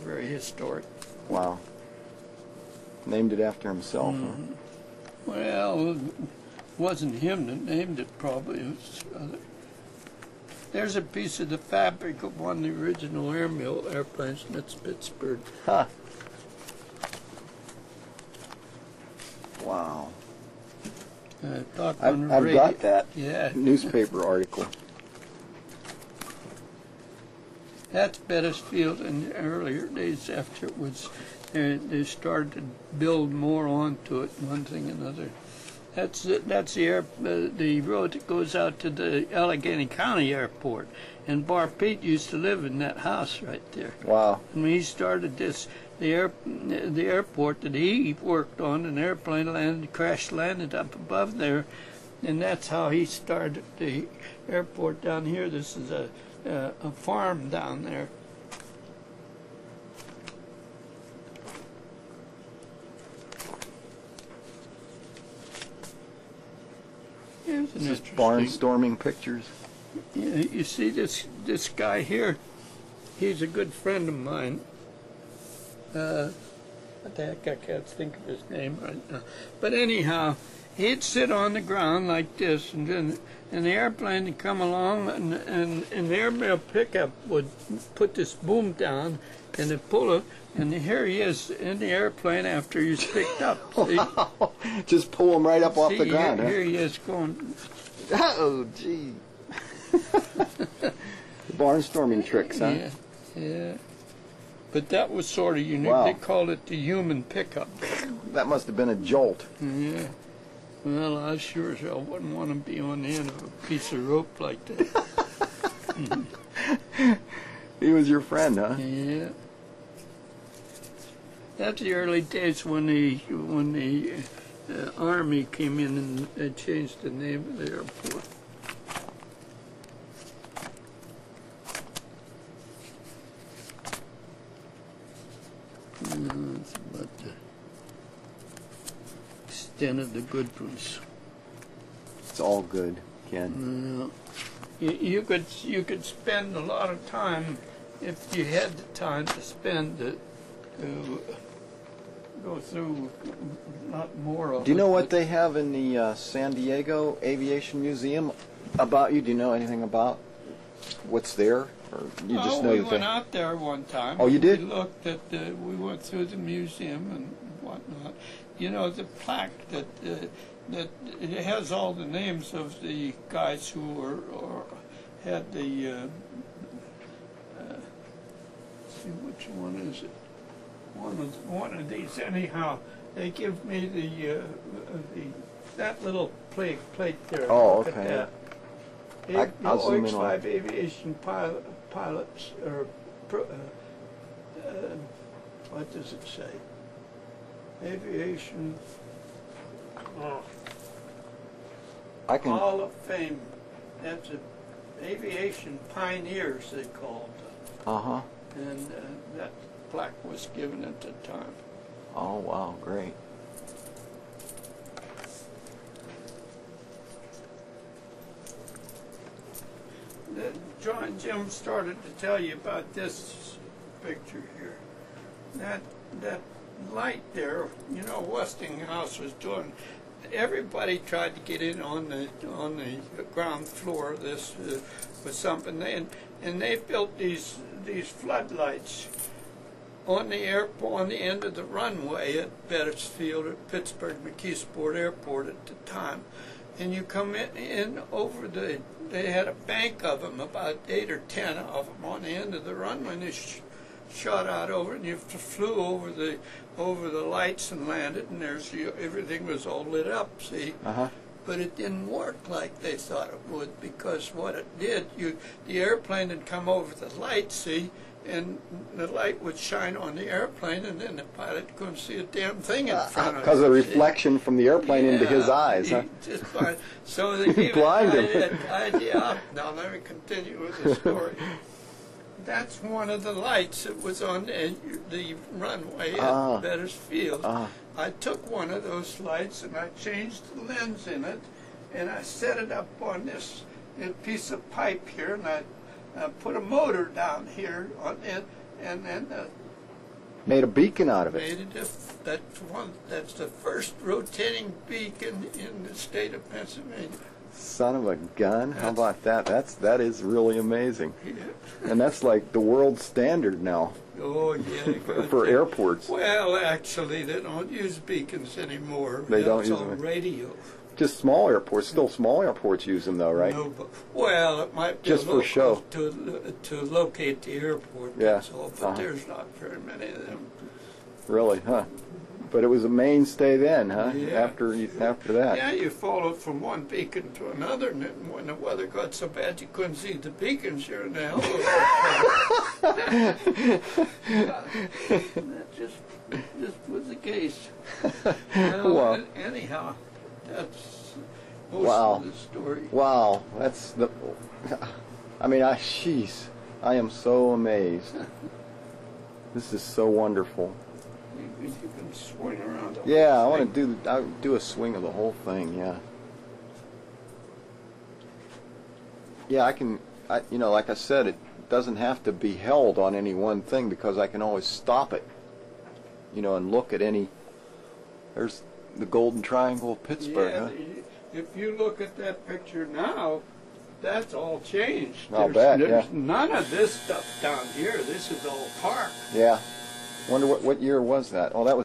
very historic. Wow. Named it after himself. Mm-hmm. Well, it wasn't him that named it, probably. It was other. There's a piece of the fabric of one of the original airplanes, and it's Pittsburgh. Huh. Wow. I thought I've got that newspaper article. That's Bettisfield in the earlier days after it was, they started to build more onto it, one thing and another. That's the road that goes out to the Allegheny County Airport, and Bar Pete used to live in that house right there. Wow! And when he started this, the airport that he worked on, an airplane crash landed up above there, and that's how he started the airport down here. This is a farm down there. This is barnstorming pictures. Yeah, you see this guy here, he's a good friend of mine. What the heck, I can't think of his name right now. But anyhow, he'd sit on the ground like this, and then the airplane would come along, and the airmail pickup would put this boom down, and it'd pull it, and here he is in the airplane after he's picked up. See? Wow. Just pull him right up off the ground. Here he is going. Oh, gee. Barnstorming tricks, huh? Yeah, yeah. But that was sort of unique. Wow. They called it the human pickup. That must have been a jolt. Yeah. Well, I sure as hell wouldn't want to be on the end of a piece of rope like that. He was your friend, huh? Yeah. That's the early days when the Army came in and they changed the name of the airport. That's about the extent of the good ones. It's all good, Ken. You could spend a lot of time if you had the time to spend to go through a lot more of it. Do you know what they have in the San Diego Aviation Museum about you? Do you know anything about what's there? Or you just know we that went out there one time. Oh, you did? We looked at we went through the museum and whatnot. You know, the plaque that it has all the names of the guys who were or had the. Let's see, which one is it? One of these. Anyhow, they give me that little plate there. Oh, Look okay. At that. I'll zoom in OX-5 on it. aviation pilots, or what does it say? Aviation I can. Hall of Fame. That's aviation pioneers, they called them. Uh-huh. And that plaque was given at the time. Oh, wow, great. John Jim started to tell you about this picture here. That light there, you know, Westinghouse was doing. Everybody tried to get in on the ground floor of this with something, and they built these floodlights on the airport, on the end of the runway at Bettisfield at Pittsburgh McKeesport Airport at the time, and you come in over the. They had a bank of them, about 8 or 10 of them on the end of the runway, and they shot out over, and you flew over the lights and landed, and everything was all lit up. See, but it didn't work like they thought it would, because what it did, the airplane had come over the light, see, and the light would shine on the airplane, and then the pilot couldn't see a damn thing in front of him. Because of the reflection from the airplane into his eyes, huh? So they gave blind him. an idea. Now let me continue with the story. That's one of the lights that was on the runway at Bettisfield. I took one of those lights and I changed the lens in it, and I set it up on this piece of pipe here, and I put a motor down here on it, and then Made a beacon out of it. Made it that's the first rotating beacon in the state of Pennsylvania. Son of a gun! How about that? That is really amazing. Yeah. And that's like the world standard now Oh yeah. for airports. Well, actually, they don't use beacons anymore. They don't It's use on them. radio. Just small airports. Still small airports use them though, right? No, well, it might be Just a little for show. close to locate the airport. Yeah. That's all, but Uh-huh. there's not very many of them. Really, huh? But it was a mainstay then, huh? Yeah. After that. Yeah, you followed from one beacon to another, and then when the weather got so bad you couldn't see the beacons, you're in the hell of That just was the case. Well, Anyhow, that's most Wow. of the story. wow, that's the. I mean, jeez, I am so amazed. This is so wonderful. You can swing around. the Yeah, I whole want thing. to do a swing of the whole thing. Yeah. Yeah, I can. Like I said, it doesn't have to be held on any one thing because I can always stop it. And look at any. There's the Golden Triangle of Pittsburgh, Yeah, huh? if you look at that picture now, that's all changed. I'll bet, There's yeah. none of this stuff down here. This is all park. Yeah. Wonder what year was that? Oh, that was